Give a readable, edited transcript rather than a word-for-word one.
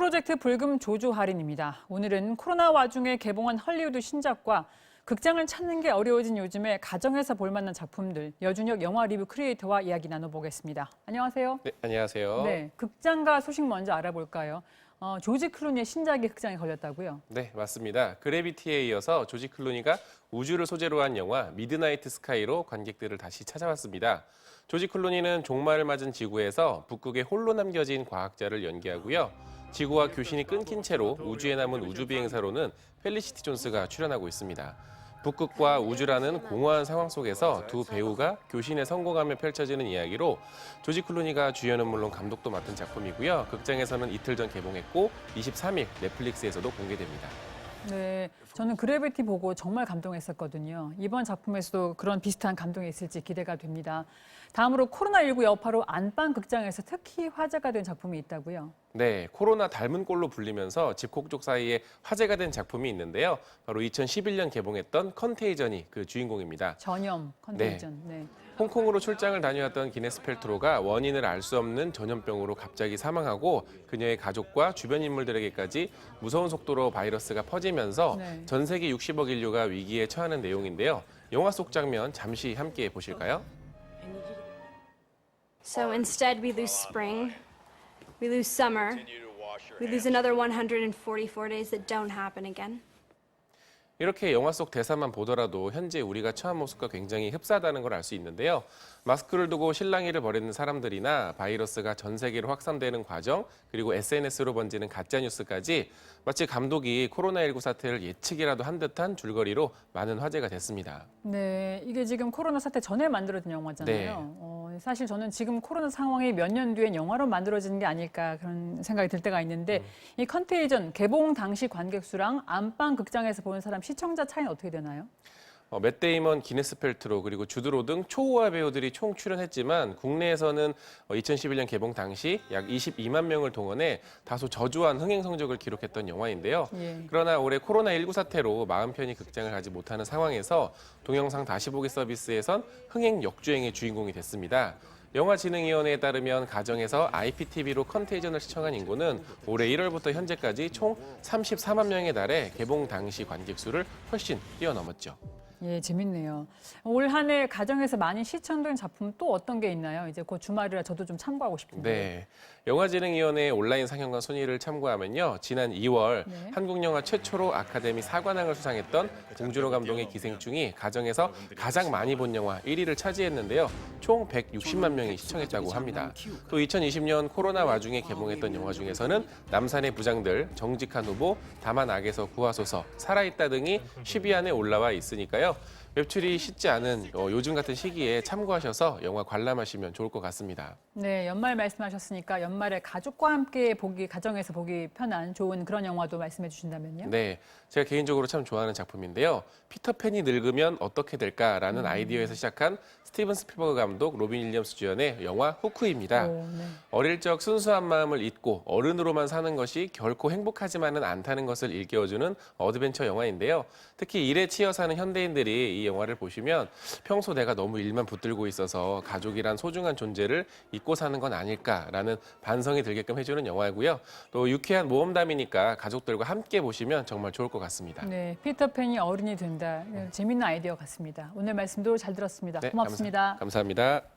프로젝트 불금 조조 할인입니다. 오늘은 코로나 와중에 개봉한 헐리우드 신작과 극장을 찾는 게 어려워진 요즘에 가정에서 볼 만한 작품들, 여준혁 영화 리뷰 크리에이터와 이야기 나눠보겠습니다. 안녕하세요. 네, 안녕하세요. 네, 극장가 소식 먼저 알아볼까요? 조지 클루니의 신작이 극장에 걸렸다고요? 네, 맞습니다. 그래비티에 이어서 조지 클루니가 우주를 소재로 한 영화 미드나이트 스카이로 관객들을 다시 찾아왔습니다. 조지 클루니는 종말을 맞은 지구에서 북극에 홀로 남겨진 과학자를 연기하고요. 지구와 교신이 끊긴 채로 우주에 남은 우주비행사로는 펠리시티 존스가 출연하고 있습니다. 북극과 우주라는 공허한 상황 속에서 두 배우가 교신에 성공하며 펼쳐지는 이야기로 조지 클루니가 주연은 물론 감독도 맡은 작품이고요. 극장에서는 이틀 전 개봉했고 23일 넷플릭스에서도 공개됩니다. 네, 저는 그래비티 보고 정말 감동했었거든요. 이번 작품에서도 그런 비슷한 감동이 있을지 기대가 됩니다. 다음으로 코로나19 여파로 안방 극장에서 특히 화제가 된 작품이 있다고요? 네, 코로나 닮은 꼴로 불리면서 집콕족 사이에 화제가 된 작품이 있는데요. 바로 2011년 개봉했던 컨테이전이 그 주인공입니다. 전염 컨테이전. 네. 홍콩으로 출장을 다녀왔던 기네스 펠트로가 원인을 알 수 없는 전염병으로 갑자기 사망하고 그녀의 가족과 주변 인물들에게까지 무서운 속도로 바이러스가 퍼지면서 네. 전 세계 60억 인류가 위기에 처하는 내용인데요. 영화 속 장면 잠시 함께 보실까요? So instead, we lose spring, we lose summer, we lose another 144 days that don't happen again. 이렇게 영화 속 대사만 보더라도 현재 우리가 처한 모습과 굉장히 흡사하다는 걸 알 수 있는데요. 마스크를 두고 실랑이를 벌이는 사람들이나 바이러스가 전 세계로 확산되는 과정, 그리고 SNS로 번지는 가짜뉴스까지 마치 감독이 코로나19 사태를 예측이라도 한 듯한 줄거리로 많은 화제가 됐습니다. 네, 이게 지금 코로나 사태 전에 만들어진 영화잖아요. 사실 저는 지금 코로나 상황이 몇 년 뒤엔 영화로 만들어지는 게 아닐까 그런 생각이 들 때가 있는데 이 컨테이전 개봉 당시 관객 수랑 안방 극장에서 보는 사람 시청자 차이는 어떻게 되나요? 맷 데이먼, 기네스 펠트로 그리고 주드로 등 초호화 배우들이 총 출연했지만 국내에서는 2011년 개봉 당시 약 22만 명을 동원해 다소 저조한 흥행 성적을 기록했던 영화인데요. 예. 그러나 올해 코로나19 사태로 마음 편히 극장을 가지 못하는 상황에서 동영상 다시 보기 서비스에선 흥행 역주행의 주인공이 됐습니다. 영화진흥위원회에 따르면 가정에서 IPTV로 컨테이전을 시청한 인구는 올해 1월부터 현재까지 총 34만 명에 달해 개봉 당시 관객 수를 훨씬 뛰어넘었죠. 예, 재밌네요. 올 한 해 가정에서 많이 시청된 작품 또 어떤 게 있나요? 이제 곧 주말이라 저도 좀 참고하고 싶은데. 네. 영화진흥위원회 온라인 상영관 순위를 참고하면요. 지난 2월 네. 한국 영화 최초로 아카데미 사관왕을 수상했던 봉준호 감독의 기생충이 가정에서 가장 많이 본 영화 1위를 차지했는데요. 총 160만 명이 시청했다고 합니다. 또 2020년 코로나 와중에 개봉했던 영화 중에서는 남산의 부장들, 정직한 후보, 다만 악에서 구하소서, 살아있다 등이 10위 안에 올라와 있으니까요. 매출이 쉽지 않은 요즘 같은 시기에 참고하셔서 영화 관람하시면 좋을 것 같습니다. 네, 연말 말씀하셨으니까 연말에 가족과 함께 가정에서 보기 편한 좋은 그런 영화도 말씀해 주신다면요? 네, 제가 개인적으로 참 좋아하는 작품인데요. 피터팬이 늙으면 어떻게 될까라는 아이디어에서 시작한 스티븐 스필버그 감독, 로빈 윌리엄스 주연의 영화 후크입니다. 네. 어릴 적 순수한 마음을 잊고 어른으로만 사는 것이 결코 행복하지만은 않다는 것을 일깨워주는 어드벤처 영화인데요. 특히 일에 치여 사는 현대인들이 이 영화를 보시면 평소 내가 너무 일만 붙들고 있어서 가족이란 소중한 존재를 잊고 사는 건 아닐까라는 반성이 들게끔 해주는 영화이고요. 또 유쾌한 모험담이니까 가족들과 함께 보시면 정말 좋을 것 같습니다. 네, 피터팬이 어른이 된다. 재밌는 아이디어 같습니다. 오늘 말씀도 잘 들었습니다. 네, 고맙습니다. 감사합니다.